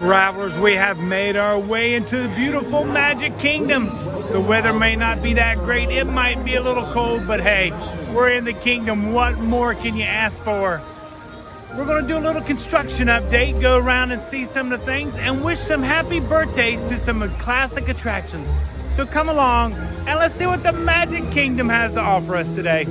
Travelers, we have made our way into the beautiful Magic Kingdom. The weather may not be that great. It might be a little cold, but hey, we're in the kingdom. What more can you ask for? We're going to do a little construction update, go around and see some of the things, and wish some happy birthdays to some classic attractions. So come along and let's see what the Magic Kingdom has to offer us today.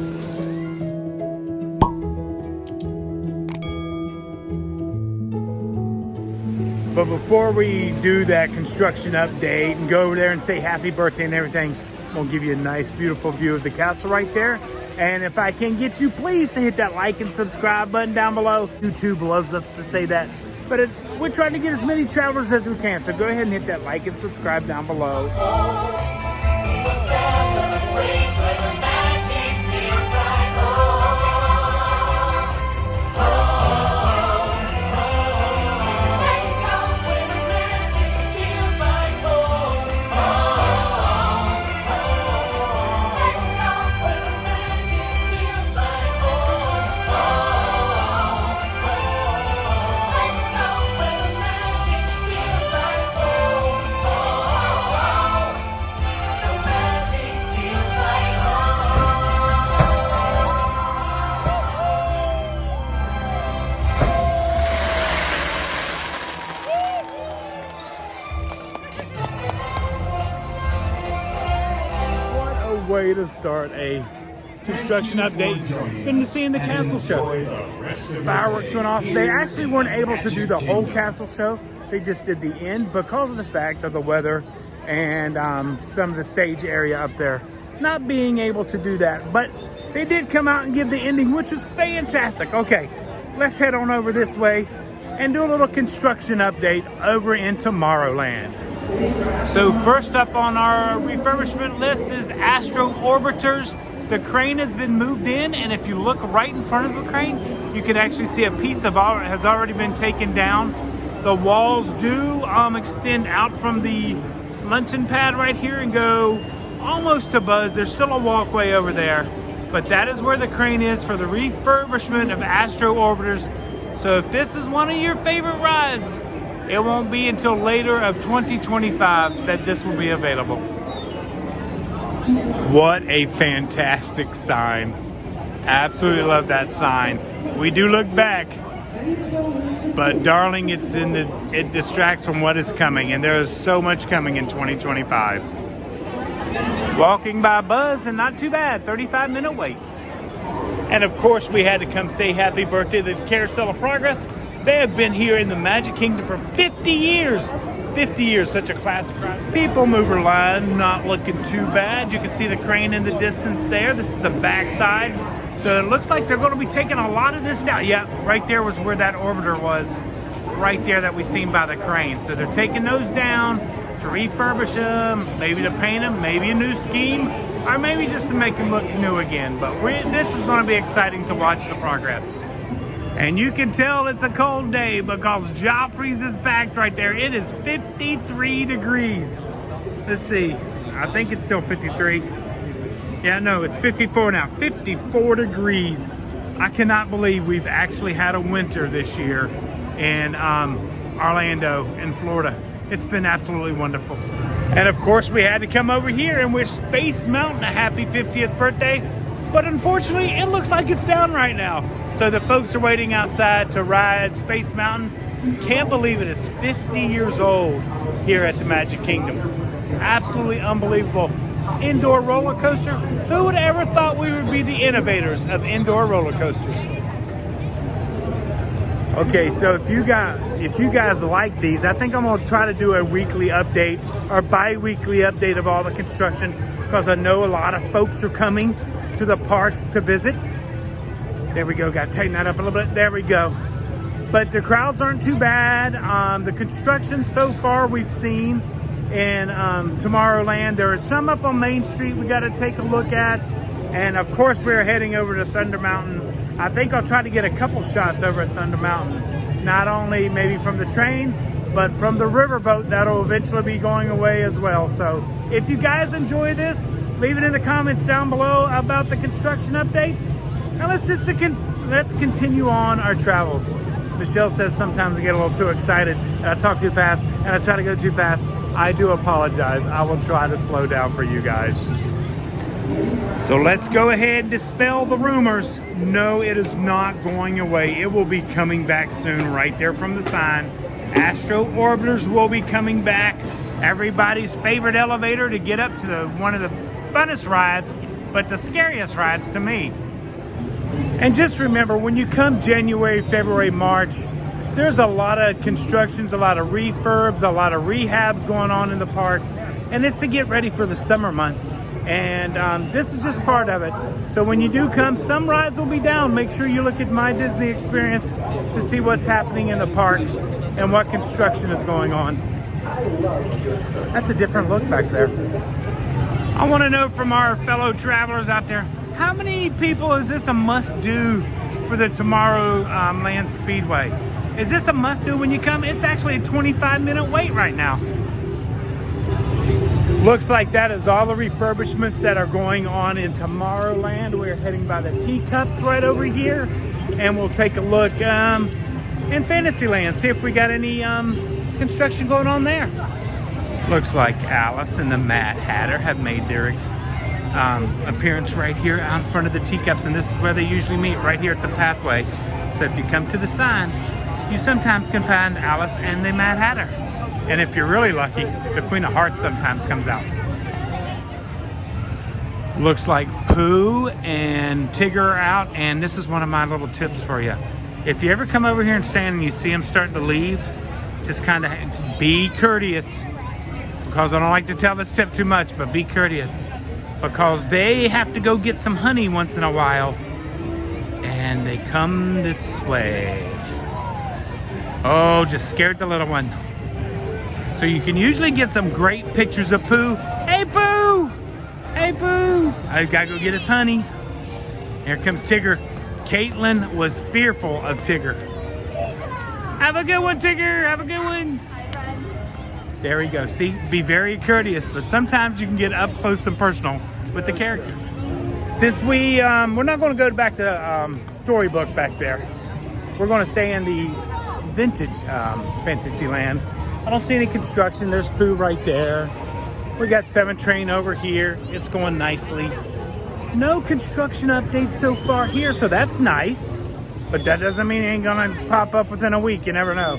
But before we do that construction update and go over there and say happy birthday and everything, we'll give you a nice, beautiful view of the castle right there. And if I can get you, please to hit that like and subscribe button down below. YouTube loves us to say that. But we're trying to get as many travelers as we can. So go ahead and hit that like and subscribe down below. Way to start a construction update than to seeing the castle show. Fireworks went off. They actually weren't able to do the whole castle show. They just did the end because of the fact of the weather and some of the stage area up there not being able to do that. But they did come out and give the ending, which was fantastic. Okay, let's head on over this way and do a little construction update over in Tomorrowland. So first up on our refurbishment list is Astro Orbiters. The crane has been moved in, and if you look right in front of the crane, you can actually see a piece of it has already been taken down. The walls do extend out from the luncheon pad right here and go almost to Buzz. There's still a walkway over there, but that is where the crane is for the refurbishment of Astro Orbiters. So if this is one of your favorite rides, it won't be until later of 2025 that this will be available. What a fantastic sign. Absolutely love that sign. We do look back, but darling, it distracts from what is coming, and there is so much coming in 2025. Walking by Buzz, and not too bad, 35-minute waits. And of course, we had to come say happy birthday to the Carousel of Progress. They have been here in the Magic Kingdom for 50 years. 50 years, such a classic ride. People mover line, not looking too bad. You can see the crane in the distance there. This is the back side. So it looks like they're going to be taking a lot of this down. Yeah, right there was where that orbiter was. Right there that we seen by the crane. So they're taking those down to refurbish them, maybe to paint them, maybe a new scheme, or maybe just to make them look new again. But this is going to be exciting to watch the progress. And you can tell it's a cold day because Joffrey's is packed right there. It is 53 degrees. Let's see. I think it's still 53. Yeah, no, it's 54 now. 54 degrees. I cannot believe we've actually had a winter this year in Orlando, in Florida. It's been absolutely wonderful. And of course, we had to come over here and wish Space Mountain a happy 50th birthday. But unfortunately, it looks like it's down right now. So the folks are waiting outside to ride Space Mountain. Can't believe it is 50 years old here at the Magic Kingdom. Absolutely unbelievable. Indoor roller coaster. Who would ever thought we would be the innovators of indoor roller coasters? Okay, so if you guys like these, I think I'm gonna try to do a weekly update or bi-weekly update of all the construction, because I know a lot of folks are coming to the parks to visit. There we go, gotta tighten that up a little bit. There we go. But the crowds aren't too bad. The construction so far we've seen in Tomorrowland, there is some up on Main Street we gotta take a look at. And of course we're heading over to Thunder Mountain. I think I'll try to get a couple shots over at Thunder Mountain. Not only maybe from the train, but from the riverboat that'll eventually be going away as well. So if you guys enjoy this, leave it in the comments down below about the construction updates. Now let's continue on our travels. Michelle says sometimes I get a little too excited and I talk too fast and I try to go too fast. I do apologize. I will try to slow down for you guys. So let's go ahead and dispel the rumors. No, it is not going away. It will be coming back soon, right there from the sign. Astro Orbiters will be coming back. Everybody's favorite elevator to get up to one of the funnest rides, but the scariest rides to me. And just remember, when you come January, February, March, there's a lot of constructions, a lot of refurbs, a lot of rehabs going on in the parks, and it's to get ready for the summer months. And this is just part of it. So when you do come, some rides will be down. Make sure you look at My Disney Experience to see what's happening in the parks and what construction is going on. That's a different look back there. I want to know from our fellow travelers out there, how many people is this a must-do for the Tomorrowland Speedway? Is this a must-do when you come? It's actually a 25-minute wait right now. Looks like that is all the refurbishments that are going on in Tomorrowland. We're heading by the teacups right over here, and we'll take a look in Fantasyland, see if we got any construction going on there. Looks like Alice and the Mad Hatter have made their appearance right here out in front of the teacups, and this is where they usually meet, right here at the pathway. So if you come to the sign, you sometimes can find Alice and the Mad Hatter. And if you're really lucky, the Queen of Hearts sometimes comes out. Looks like Pooh and Tigger are out, and this is one of my little tips for you. If you ever come over here and stand and you see them starting to leave, just kind of be courteous. Because I don't like to tell this tip too much, but be courteous. Because they have to go get some honey once in a while. And they come this way. Oh, just scared the little one. So you can usually get some great pictures of Pooh. Hey, Pooh! Hey, Pooh! I gotta go get his honey. Here comes Tigger. Caitlin was fearful of Tigger. Have a good one, Tigger! Have a good one! Hi, friends. There we go. See, be very courteous, but sometimes you can get up close and personal with the characters. Since we're not going to go back to Storybook back there, we're going to stay in the vintage Fantasyland. I don't see any construction. There's Pooh right there. We got 7 Train over here. It's going nicely. No construction updates so far here, so that's nice. But that doesn't mean it ain't gonna pop up within a week. You never know.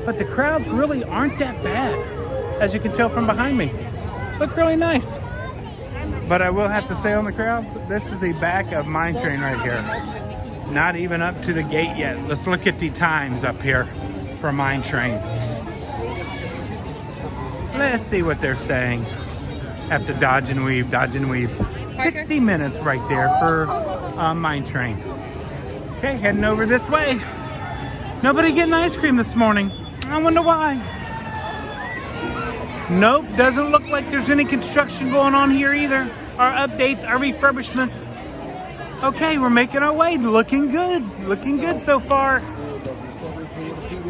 But the crowds really aren't that bad, as you can tell from behind me. Look really nice. But I will have to say on the crowds, this is the back of Mine Train right here. Not even up to the gate yet. Let's look at the times up here for Mine Train. Let's see what they're saying. Have to dodge and weave, dodge and weave. 60 minutes right there for Mine Train. Okay, heading over this way. Nobody getting ice cream this morning. I wonder why. Nope, doesn't look like there's any construction going on here either. Our updates, our refurbishments. Okay, we're making our way. Looking good. Looking good so far.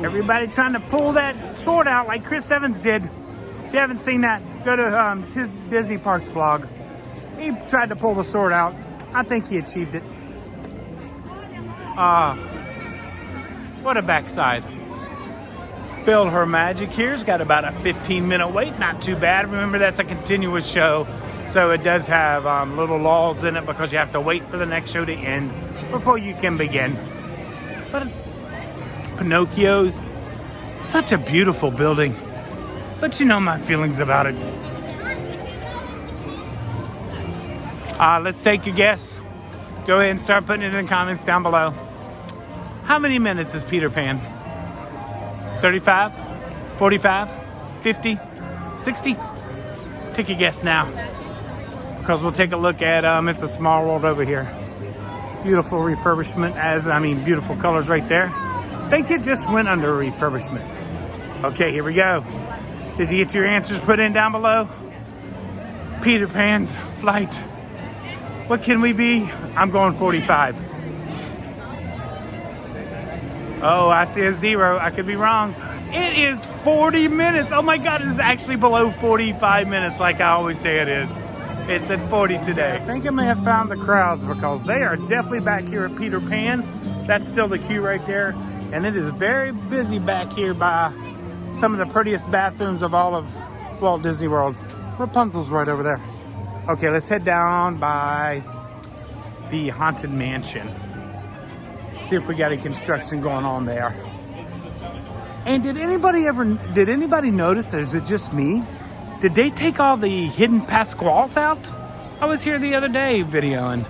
Everybody trying to pull that sword out like Chris Evans did. If you haven't seen that, go to his Disney Parks blog. He tried to pull the sword out. I think he achieved it. What a backside. Build Her Magic here's got about a 15-minute wait. Not too bad. Remember, that's a continuous show, so it does have little lulls in it because you have to wait for the next show to end before you can begin. But Pinocchio's such a beautiful building. But you know my feelings about it. Let's take a guess. Go ahead and start putting it in the comments down below. How many minutes is Peter Pan? 35? 45? 50? 60? Take a guess now. Because we'll take a look at It's a Small World over here. Beautiful refurbishment, beautiful colors right there. I think it just went under refurbishment. Okay, here we go. Did you get your answers put in down below? Peter Pan's flight. What can we be? I'm going 45. Oh, I see a 0. I could be wrong. It is 40 minutes. Oh my God, it is actually below 45 minutes like I always say it is. It's at 40 today. I think I may have found the crowds because they are definitely back here at Peter Pan. That's still the queue right there. And it is very busy back here by some of the prettiest bathrooms of all of Walt Disney World. Rapunzel's right over there. Okay, let's head down by the Haunted Mansion. See if we got any construction going on there. And did anybody notice, or is it just me? Did they take all the hidden Pasquales out? I was here the other day videoing,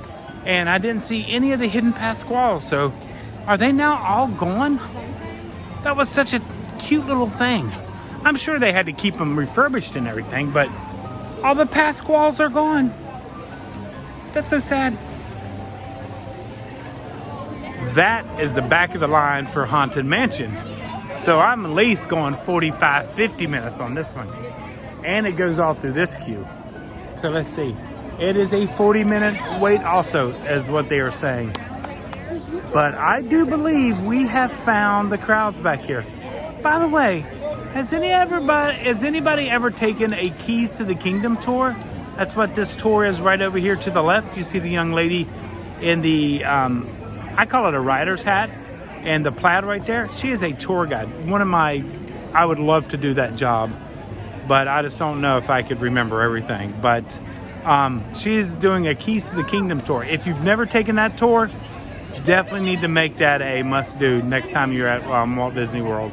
and I didn't see any of the hidden Pasquales. So are they now all gone? That was such a cute little thing. I'm sure they had to keep them refurbished and everything, but all the Pasquales are gone. That's so sad. That is the back of the line for Haunted Mansion. So I'm at least going 45, 50 minutes on this one. And it goes all through this queue. So let's see. It is a 40-minute wait also, is what they are saying. But I do believe we have found the crowds back here. By the way, has anybody ever taken a Keys to the Kingdom tour? That's what this tour is right over here to the left. You see the young lady in the, I call it a rider's hat, and the plaid right there. She is a tour guide. I would love to do that job, but I just don't know if I could remember everything. But she is doing a Keys to the Kingdom tour. If you've never taken that tour, definitely need to make that a must-do next time you're at Walt Disney World.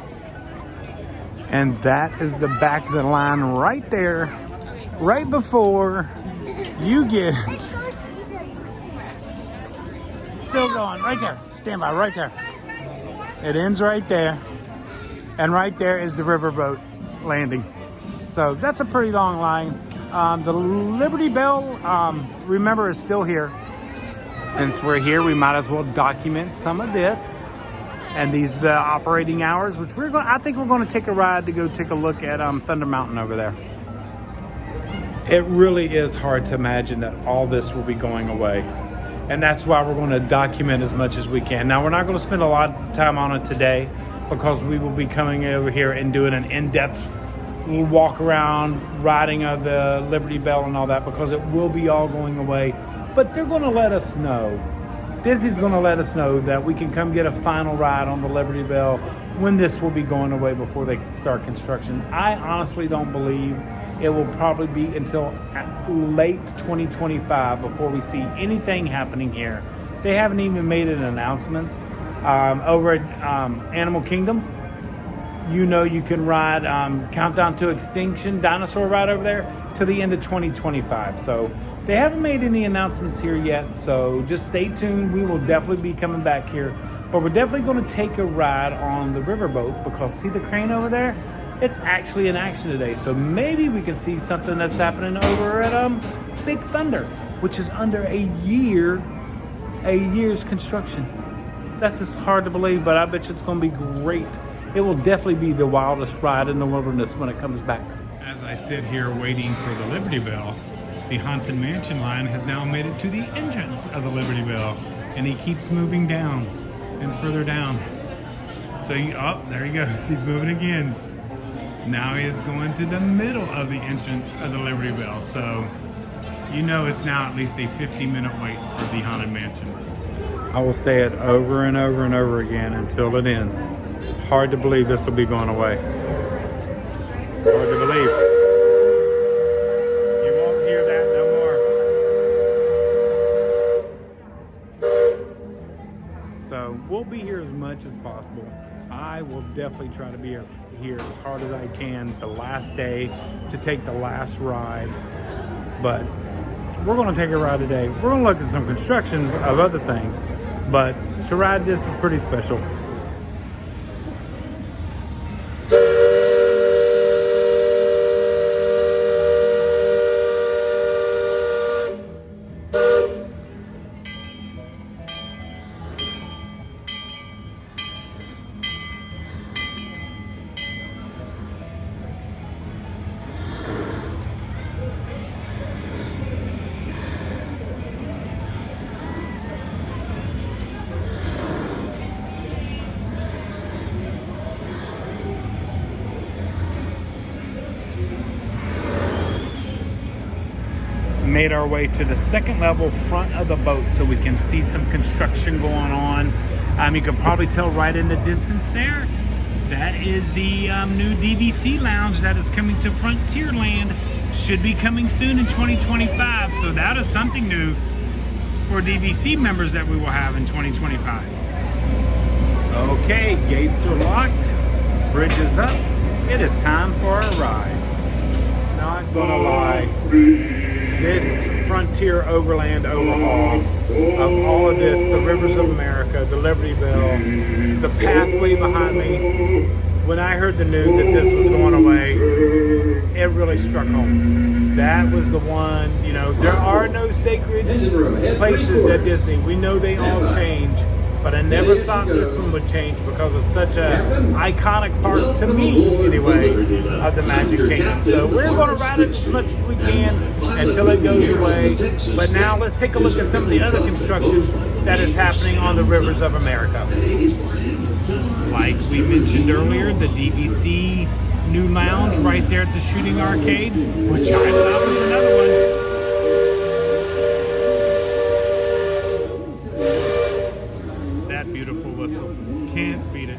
And that is the back of the line right there, right before you get... Still going, right there. Stand by, right there. It ends right there. And right there is the riverboat landing. So that's a pretty long line. The Liberty Bell, remember, is still here. Since we're here, we might as well document some of this. And the operating hours, which I think we're going to take a ride to go take a look at Thunder Mountain over there. It really is hard to imagine that all this will be going away. And that's why we're going to document as much as we can. Now, we're not going to spend a lot of time on it today because we will be coming over here and doing an in-depth walk around, riding of the Liberty Bell and all that, because it will be all going away. But they're going to let us know. Disney's going to let us know that we can come get a final ride on the Liberty Bell when this will be going away before they start construction. I honestly don't believe it will probably be until late 2025 before we see anything happening here. They haven't even made an announcement. Over at Animal Kingdom, you know you can ride Countdown to Extinction dinosaur ride over there to the end of 2025. So they haven't made any announcements here yet, so just stay tuned. We will definitely be coming back here, but we're definitely going to take a ride on the riverboat because see the crane over there? It's actually in action today, so maybe we can see something that's happening over at Big Thunder, which is under a year's construction. That's just hard to believe, but I bet you it's going to be great. It will definitely be the wildest ride in the wilderness when it comes back. As I sit here waiting for the Liberty Bell, the Haunted Mansion line has now made it to the entrance of the Liberty Bell, and he keeps moving down and further down. So, there he goes. He's moving again. Now he is going to the middle of the entrance of the Liberty Bell. So, you know it's now at least a 50-minute wait for the Haunted Mansion. I will say it over and over and over again until it ends. Hard to believe this will be going away. Hard to believe. You won't hear that no more. So we'll be here as much as possible. I will definitely try to be here as hard as I can the last day to take the last ride. But we're going to take a ride today. We're going to look at some construction of other things. But to ride this is pretty special. Made our way to the second level front of the boat so we can see some construction going on You can probably tell right in the distance there, that is the new DVC lounge that is coming to Frontierland. Should be coming soon in 2025. So that is something new for DVC members that we will have in 2025. Okay, gates are locked, bridge is up. It is time for a ride. Not gonna lie, this Frontier Overland overhaul of all of this, the Rivers of America, the Liberty Bell, the pathway behind me, when I heard the news that this was going away, it really struck home. That was the one, you know, there are no sacred places at Disney. We know they all change, but I never thought this one would change because of such an iconic part, to me anyway, of the Magic Kingdom. So we're going to ride it as much as we can until it goes away. But now let's take a look at some of the other construction that is happening on the Rivers of America. Like we mentioned earlier, the DVC new lounge right there at the Shooting Arcade, which I thought was another one. Beautiful whistle, can't beat it.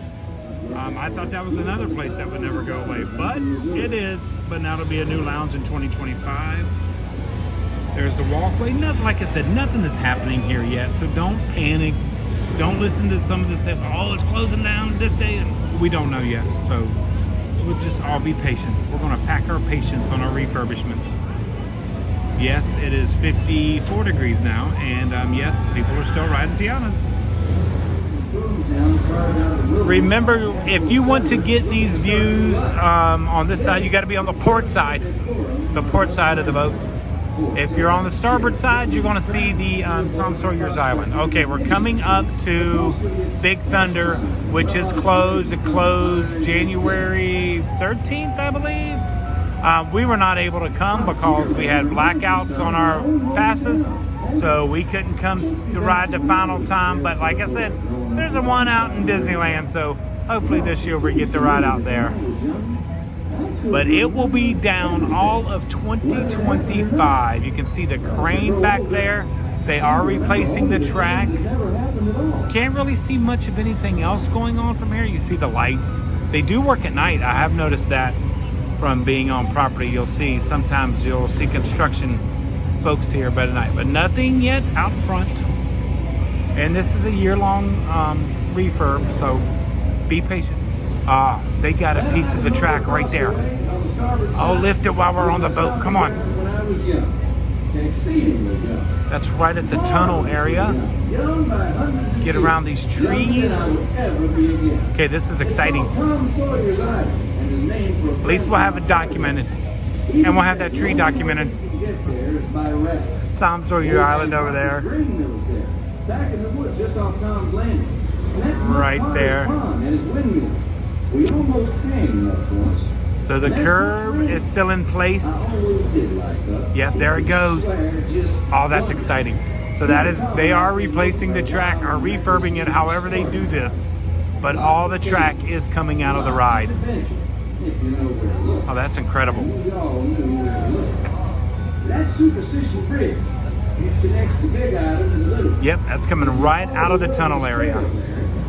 I thought that was another place that would never go away, but it is. But now it'll be a new lounge in 2025. There's the walkway. Nothing, like I said, nothing is happening here yet, so don't panic. Don't listen to some of the stuff. Oh, it's closing down this day. We don't know yet, so we'll just all be patient. We're going to pack our patience on our refurbishments. Yes, it is 54 degrees now, and yes, people are still riding Tianas. Remember, if you want to get these views on this side, you got to be on the port side of the boat. If you're on the starboard side, you're going to see the Tom Sawyer's Island. Okay, we're coming up to Big Thunder, which is closed. It closed January 13th, I believe. We were not able to come because we had blackouts on our passes, so we couldn't come to ride the final time. But like I said, there's a one out in Disneyland, so hopefully this year we get to ride out there. But it will be down all of 2025. You can see the crane back there. They are replacing the track. Can't really see much of anything else going on from here. You see the lights. They do work at night. I have noticed that from being on property. You'll see, sometimes you'll see construction folks here but at night. But nothing yet out front. And this is a year-long refurb, so be patient. They got a piece of the track right there. I'll lift it while we're on the boat. Come on. That's right at the tunnel area. Get around these trees. Okay, this is exciting. At least we'll have it documented. And we'll have that tree documented. Tom Sawyer Island over there. Back in the woods just off Tom's Landing. And that's right there. We almost came up once. So the curb is still in place. Yep, there it goes. Oh, that's exciting. So that is, they are replacing the track or refurbing it however they do this. But all the track is coming out of the ride. Oh, that's incredible. That's Superstition Bridge. Yep, that's coming right out of the tunnel area.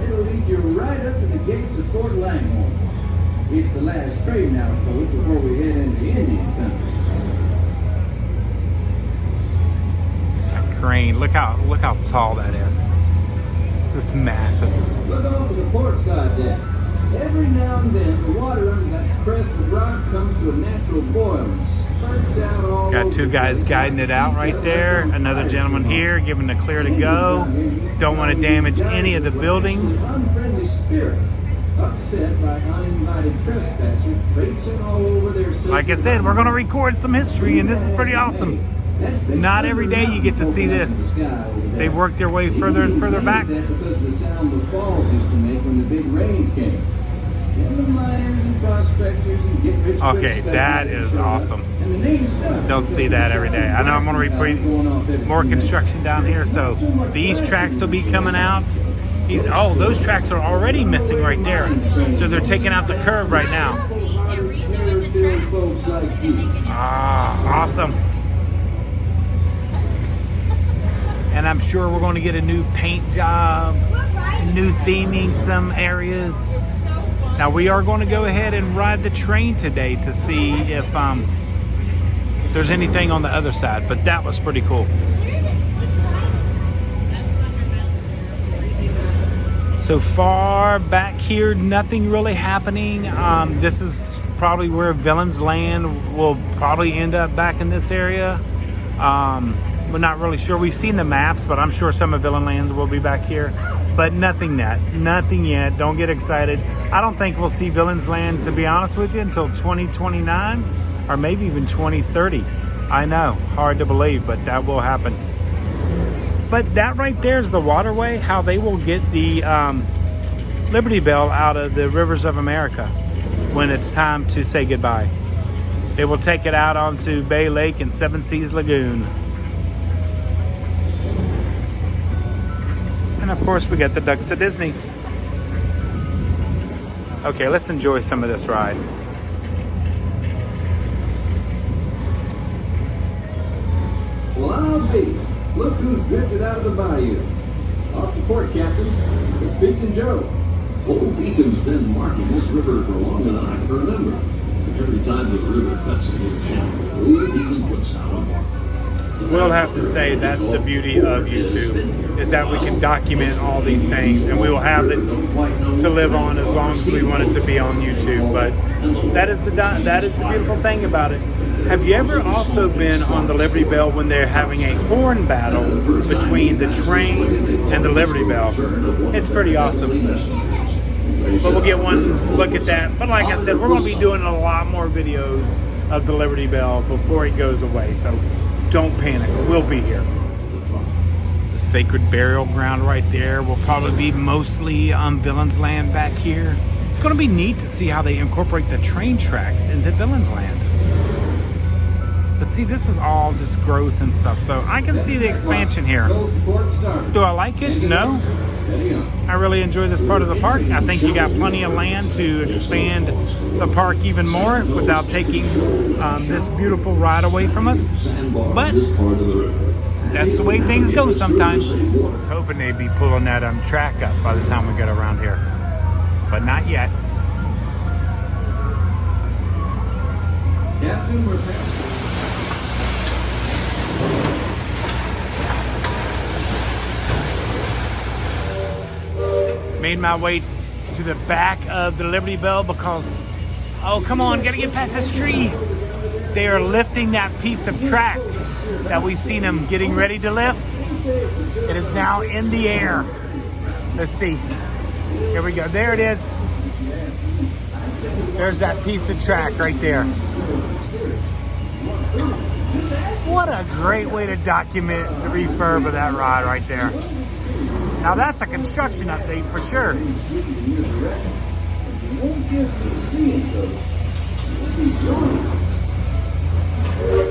It'll lead you right up to the gates of Fort Langhorne. It's the last straight out boat before we head into Indian country. That crane, look how tall that is. It's just massive. Look over the port side deck. Every now and then, the water under that crest of rock comes to a natural boil. Got two guys guiding it out right there. Another gentleman here giving the clear to go. Don't want to damage any of the buildings. Like I said, we're going to record some history, and this is pretty awesome. Not every day you get to see this. They've worked their way further and further back. Okay, that is awesome. Don't see that every day. I know I'm going to repeat more construction down here, so these tracks will be coming out. Oh, those tracks are already missing right there. So they're taking out the curb right now. Ah, awesome. And I'm sure we're going to get a new paint job new theming some areas. Now we are going to go ahead and ride the train today to see if there's anything on the other side, but that was pretty cool. So far back here, nothing really happening. This is probably where Villains Land will probably end up, back in this area. We're not really sure. We've seen the maps, but I'm sure some of Villain Land will be back here. But nothing yet. Nothing yet. Don't get excited. I don't think we'll see Villains Land, to be honest with you, until 2029 or maybe even 2030. I know, hard to believe, but that will happen. But that right there is the waterway, how they will get the Liberty Bell out of the rivers of America when it's time to say goodbye. They will take it out onto Bay Lake and Seven Seas Lagoon. And of course we got the ducks at Disney. Okay, let's enjoy some of this ride. Well, I'll be. Look who's drifted out of the bayou. Off the port, Captain. It's Beacon Joe. Old Beacon's been marking this river for longer than I can remember. Every time the river cuts a new channel, Old Beacon puts out a mark. We'll have to say that's the beauty of YouTube, is that we can document all these things, and we will have it to live on as long as we want it to be on YouTube. But that is the beautiful thing about it. Have you ever also been on the Liberty Bell when they're having a horn battle between the train and the Liberty Bell? It's pretty awesome. But we'll get one look at that. But like I said, we're going to be doing a lot more videos of the Liberty Bell before it goes away. So don't panic. We'll be here. The sacred burial ground right there will probably be mostly on Villains Land back here. It's going to be neat to see how they incorporate the train tracks into Villains Land. But see, this is all just growth and stuff, so I can see the expansion here. Do I like it? No. I really enjoy this part of the park. I think you got plenty of land to expand the park even more without taking this beautiful ride away from us. But that's the way things go sometimes. I was hoping they'd be pulling that track up by the time we get around here, but not yet. Captain, we're passing. Made my way to the back of the Liberty Bell because, oh, come on, gotta get past this tree. They are lifting that piece of track that we've seen them getting ready to lift. It is now in the air. Let's see. Here we go. There it is. There's that piece of track right there. What a great way to document the refurb of that ride right there. Now that's a construction update for sure.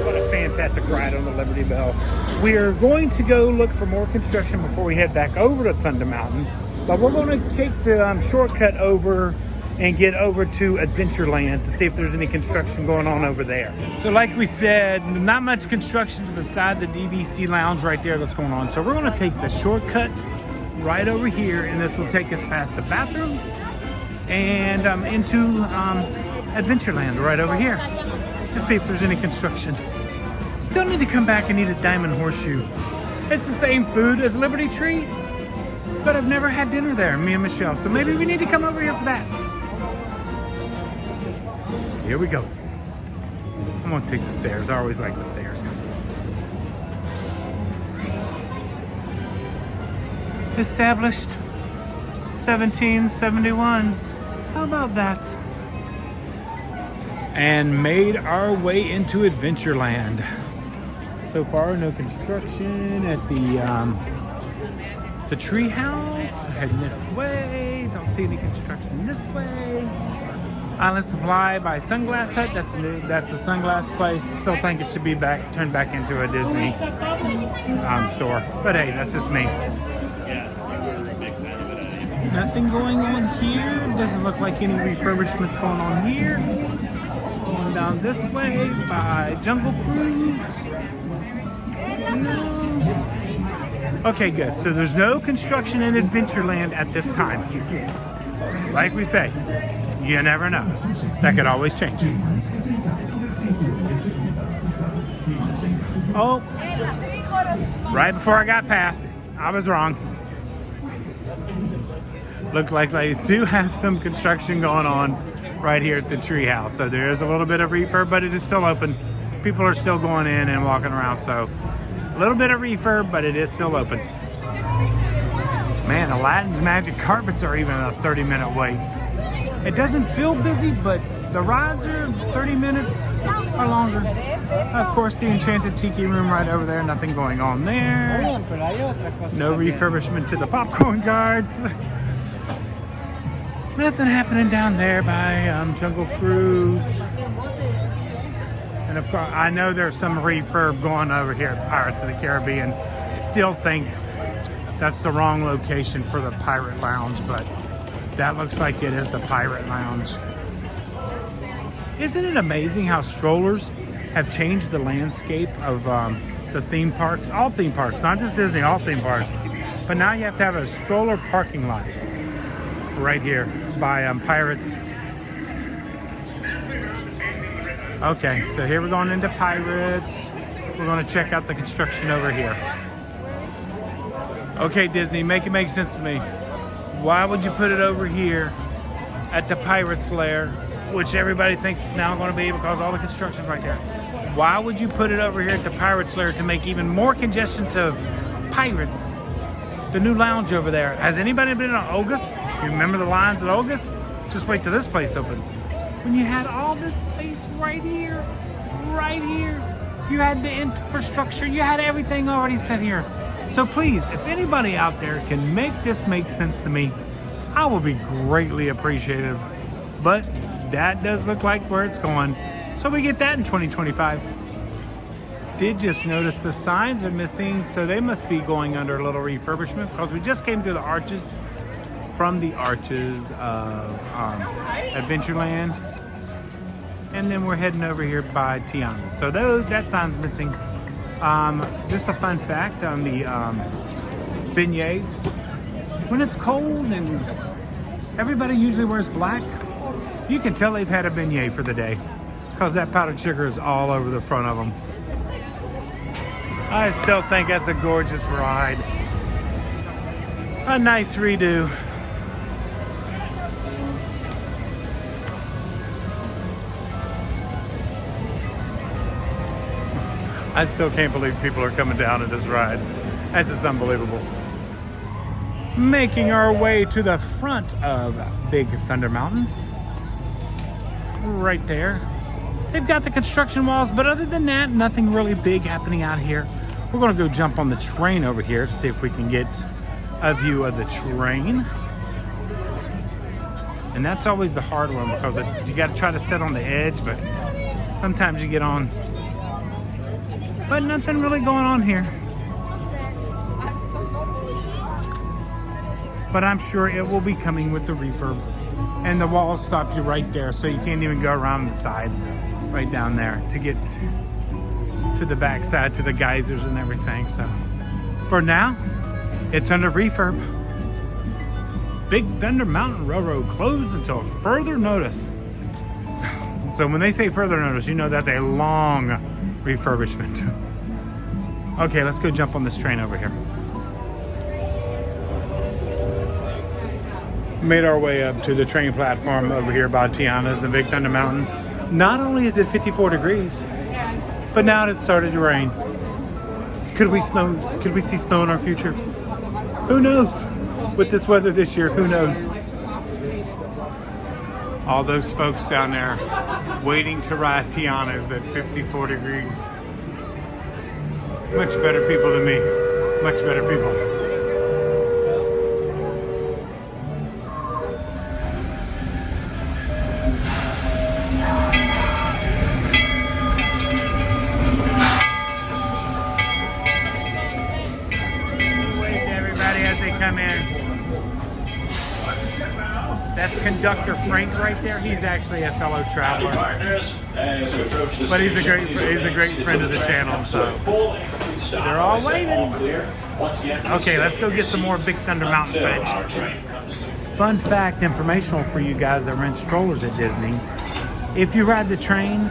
What a fantastic ride on the Liberty Bell. We are going to go look for more construction before we head back over to Thunder Mountain. But we're going to take the shortcut over and get over to Adventureland to see if there's any construction going on over there. So like we said, not much construction beside the DVC lounge right there that's going on. So we're going to take the shortcut right over here, and this will take us past the bathrooms and into Adventureland right over here to see if there's any construction. Still need to come back and eat a Diamond Horseshoe. It's the same food as Liberty Tree, but I've never had dinner there, me and Michelle. So maybe we need to come over here for that. Here we go. I'm gonna take the stairs. I always like the stairs. Established 1771. How about that? And made our way into Adventureland. So far, no construction at the tree house. Heading this way. Don't see any construction this way. Island Supply by Sunglass Hut. That's the sunglass place. I still think it should be turned back into a Disney store. But hey, that's just me. Nothing going on here. Doesn't look like any refurbishments going on here. Going down this way by Jungle Cruise. No. Okay, good. So there's no construction in Adventureland at this time. Like we say, you never know. That could always change. Oh, right before I got past, I was wrong. Looked like they do have some construction going on right here at the treehouse. So there is a little bit of refurb, but it is still open. People are still going in and walking around. So a little bit of refurb, but it is still open. Man, Aladdin's Magic Carpets are even a 30-minute wait. It doesn't feel busy, but the rides are 30 minutes or longer. Of course, the Enchanted Tiki Room right over there. Nothing going on there. No refurbishment to the popcorn guards. Nothing happening down there by Jungle Cruise. And of course, I know there's some refurb going over here at Pirates of the Caribbean. Still think that's the wrong location for the Pirate Lounge, but that looks like it is the Pirate Lounge. Isn't it amazing how strollers have changed the landscape of the theme parks? All theme parks, not just Disney, all theme parks. But now you have to have a stroller parking lot right here by Pirates. Okay, so here we're going into Pirates. We're going to check out the construction over here. Okay, Disney, make it make sense to me. Why would you put it over here at the Pirates Lair, which everybody thinks is now going to be because all the construction's right there? Why would you put it over here at the Pirates Lair to make even more congestion to Pirates? The new lounge over there. Has anybody been on August? You remember the lines at August? Just wait till this place opens. When you had all this space right here, you had the infrastructure, you had everything already set here. So please, if anybody out there can make this make sense to me, I will be greatly appreciative. But that does look like where it's going. So we get that in 2025. Did just notice the signs are missing, so they must be going under a little refurbishment because we just came to the arches, from the arches of Adventureland. And then we're heading over here by Tiana's. So that sign's missing. Just a fun fact on the beignets. When it's cold and everybody usually wears black, you can tell they've had a beignet for the day because that powdered sugar is all over the front of them. I still think that's a gorgeous ride. A nice redo. I still can't believe people are coming down at this ride. That's just unbelievable. Making our way to the front of Big Thunder Mountain. Right there. They've got the construction walls, but other than that, nothing really big happening out here. We're gonna go jump on the train over here to see if we can get a view of the train. And that's always the hard one because you gotta try to sit on the edge, but sometimes you get on. But nothing really going on here. But I'm sure it will be coming with the refurb. And the walls stop you right there, so you can't even go around the side, right down there to get to the back side, to the geysers and everything. So for now, it's under refurb. Big Thunder Mountain Railroad closed until further notice. So when they say further notice, you know that's a long refurbishment. Okay, let's go jump on this train over here. Made our way up to the train platform over here by Tiana's, the Big Thunder Mountain. Not only is it 54 degrees, but now it started to rain. Could we see snow in our future? Who knows? With this weather this year, who knows? All those folks down there waiting to ride Tiana's at 54 degrees. Much better people than me. Much better people. Come in. That's Dr. Frank right there. He's actually a fellow traveler, but he's a great friend of the channel. So they're all waiting. Okay, let's go get some more Big Thunder Mountain footage. Fun fact, informational for you guys that rent strollers at Disney. If you ride the train,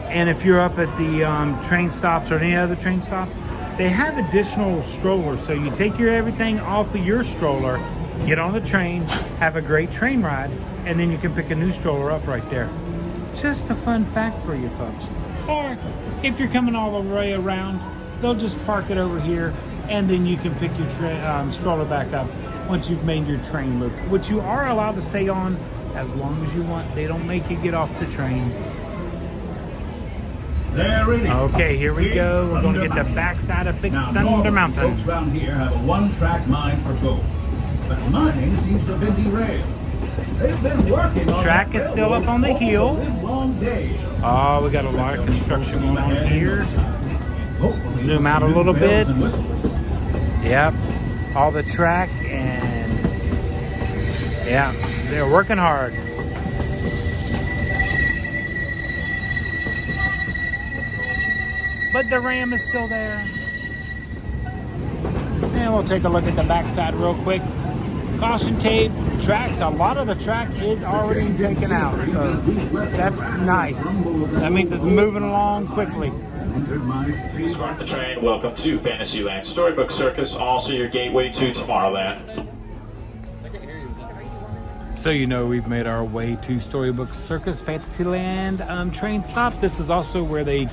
and if you're up at the train stops or any other train stops, they have additional strollers. So you take your everything off of your stroller, get on the train, have a great train ride, and then you can pick a new stroller up right there. Just a fun fact for you folks. Or if you're coming all the way around, they'll just park it over here, and then you can pick your stroller back up once you've made your train loop, which you are allowed to stay on as long as you want. They don't make you get off the train. Okay, here we go. We're going to get the backside of Big Thunder Mountain. Folks around here have a one-track mine for gold, but mining seems to have been derailed. They've been working on Track is still up on the hill. long days. Oh, we got a lot of construction going on here. Zoom out a little bit. Yep, all the track, and yeah, they're working hard. But the ram is still there. And we'll take a look at the backside real quick. Caution tape, tracks, a lot of the track is already taken out, so that's nice. That means it's moving along quickly. Start the train. Welcome to Fantasyland Storybook Circus, also your gateway to Tomorrowland. So you know we've made our way to Storybook Circus Fantasyland train stop. This is also where they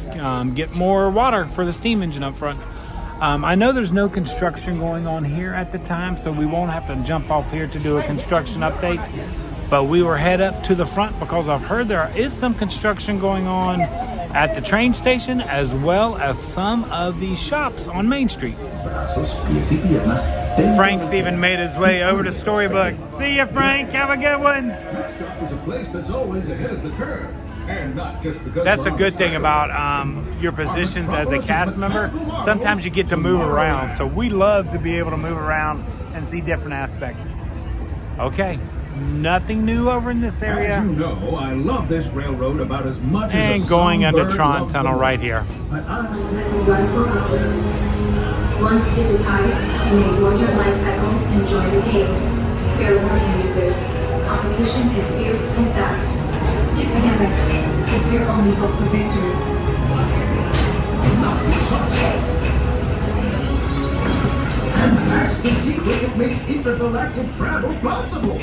get more water for the steam engine up front. I know there's no construction going on here at the time, so we won't have to jump off here to do a construction update. But we were head up to the front because I've heard there is some construction going on at the train station as well as some of the shops on Main Street. Frank's even made his way over to Storybook. See ya, Frank. Have a good one. That's a good thing about your positions as a cast member. Sometimes you get to move around. So we love to be able to move around and see different aspects. Okay, nothing new over in this area. As you know, I love this railroad about as much and as a going under songbird Tron loves Tunnel the right here. Once digitized, you may board your life cycle and join the games. Fair warning users, competition is fierce and fast. Stick together. It's your only hope for victory. And that's the secret that makes intergalactic travel possible.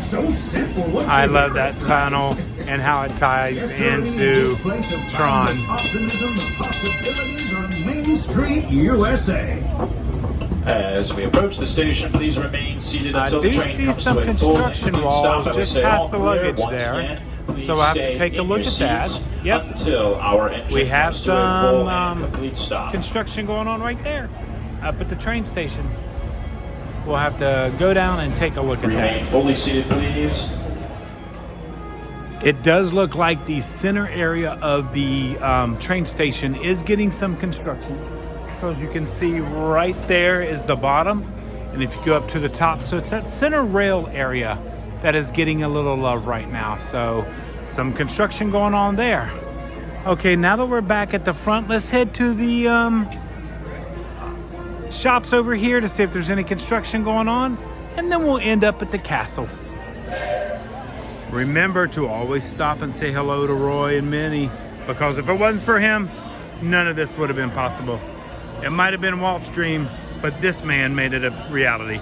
So simple. I love that tunnel and how it ties into Tron. Optimism, the possibilities on Main Street, USA. As we approach the station, please remain seated I until the do train see comes some to a full construction and complete walls stop. just I would say past all the clear. luggage Once there. again, please So I have to stay take a in look your at that. seats Yep. Until our engine We have comes to a full and some complete stop. construction going on right there up at the train station. We'll have to go down and take a look at Remain that. fully seated, please. It does look like the center area of the train station is getting some construction. Because you can see right there is the bottom. And if you go up to the top, so it's that center rail area that is getting a little love right now. So some construction going on there. Okay, now that we're back at the front, let's head to the shops over here to see if there's any construction going on. And then we'll end up at the castle. Remember to always stop and say hello to Roy and Minnie, because if it wasn't for him, none of this would have been possible. It might have been Walt's dream, but this man made it a reality.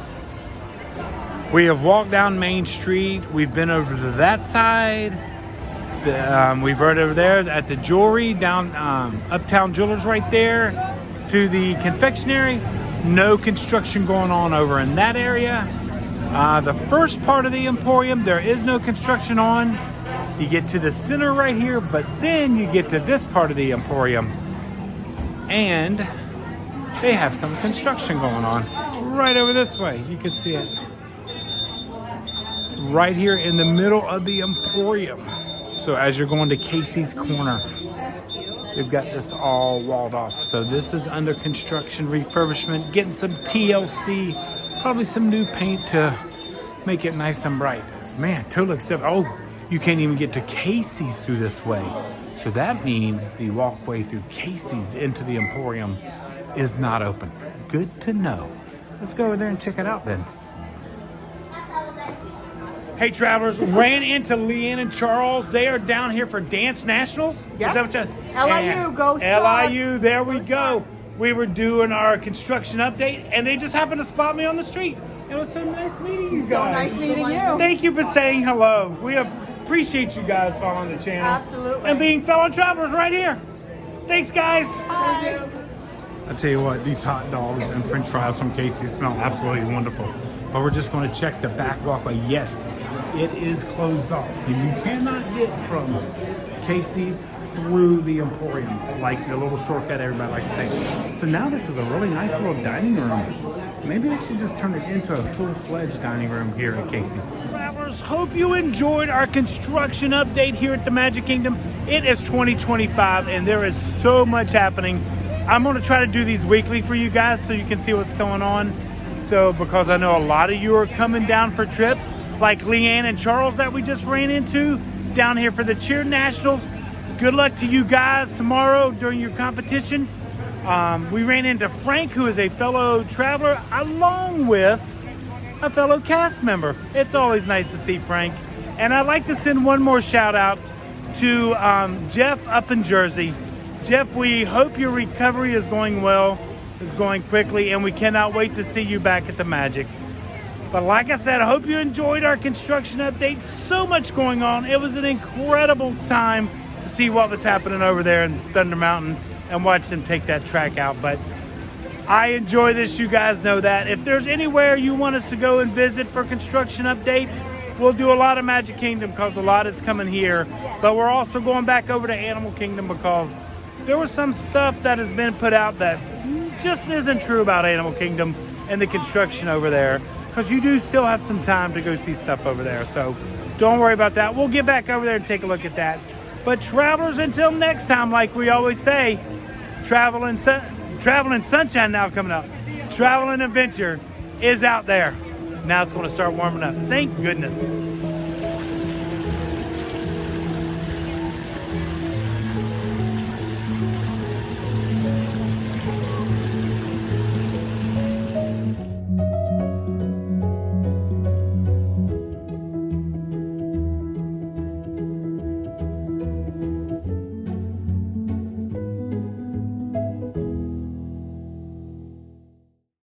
We have walked down Main Street. We've been over to that side. We've rode over there at the jewelry, down Uptown Jewelers right there, to the confectionery. No construction going on over in that area. The first part of the Emporium, there is no construction on. You get to the center right here, but then you get to this part of the Emporium, and they have some construction going on right over this way. You can see it right here in the middle of the Emporium. So as you're going to Casey's Corner, they've got this all walled off. So this is under construction, refurbishment, getting some TLC, probably some new paint to make it nice and bright. Man, totally looks different. Oh, you can't even get to Casey's through this way. So that means the walkway through Casey's into the Emporium is not open. Good to know. Let's go over there and check it out then. Hey, travelers, ran into Leanne and Charles. They are down here for Dance Nationals. Yes. Is that what LIU, go Sox. LIU, there we go. We were doing our construction update, and they just happened to spot me on the street. It was so nice meeting you guys. So nice meeting you. Thank you for saying hello. We appreciate you guys following the channel. Absolutely. And being fellow travelers right here. Thanks, guys. Bye. I tell you what, these hot dogs and french fries from Casey's smell absolutely wonderful. But we're just going to check the back walkway. Yes, it is closed off. So you cannot get from Casey's through the Emporium, like the little shortcut everybody likes to take. So now this is a really nice little dining room. Maybe I should just turn it into a full-fledged dining room here at Casey's. Travelers, hope you enjoyed our construction update here at the Magic Kingdom. It is 2025 and there is so much happening. I'm going to try to do these weekly for you guys so you can see what's going on. So because I know a lot of you are coming down for trips, like Leanne and Charles that we just ran into down here for the Cheer Nationals. Good luck to you guys tomorrow during your competition. We ran into Frank, who is a fellow traveler, along with a fellow cast member. It's always nice to see Frank. And I'd like to send one more shout out to Jeff up in Jersey. Jeff, we hope your recovery is going well, is going quickly, and we cannot wait to see you back at the Magic. But like I said, I hope you enjoyed our construction update. So much going on. It was an incredible time to see what was happening over there in Thunder Mountain and watch them take that track out. But I enjoy this, you guys know that. If there's anywhere you want us to go and visit for construction updates, we'll do a lot of Magic Kingdom because a lot is coming here. But we're also going back over to Animal Kingdom because there was some stuff that has been put out that just isn't true about Animal Kingdom and the construction over there. Because you do still have some time to go see stuff over there. So don't worry about that. We'll get back over there and take a look at that. But travelers, until next time, like we always say, travel and sunshine now coming up. Travel and adventure is out there. Now it's going to start warming up. Thank goodness.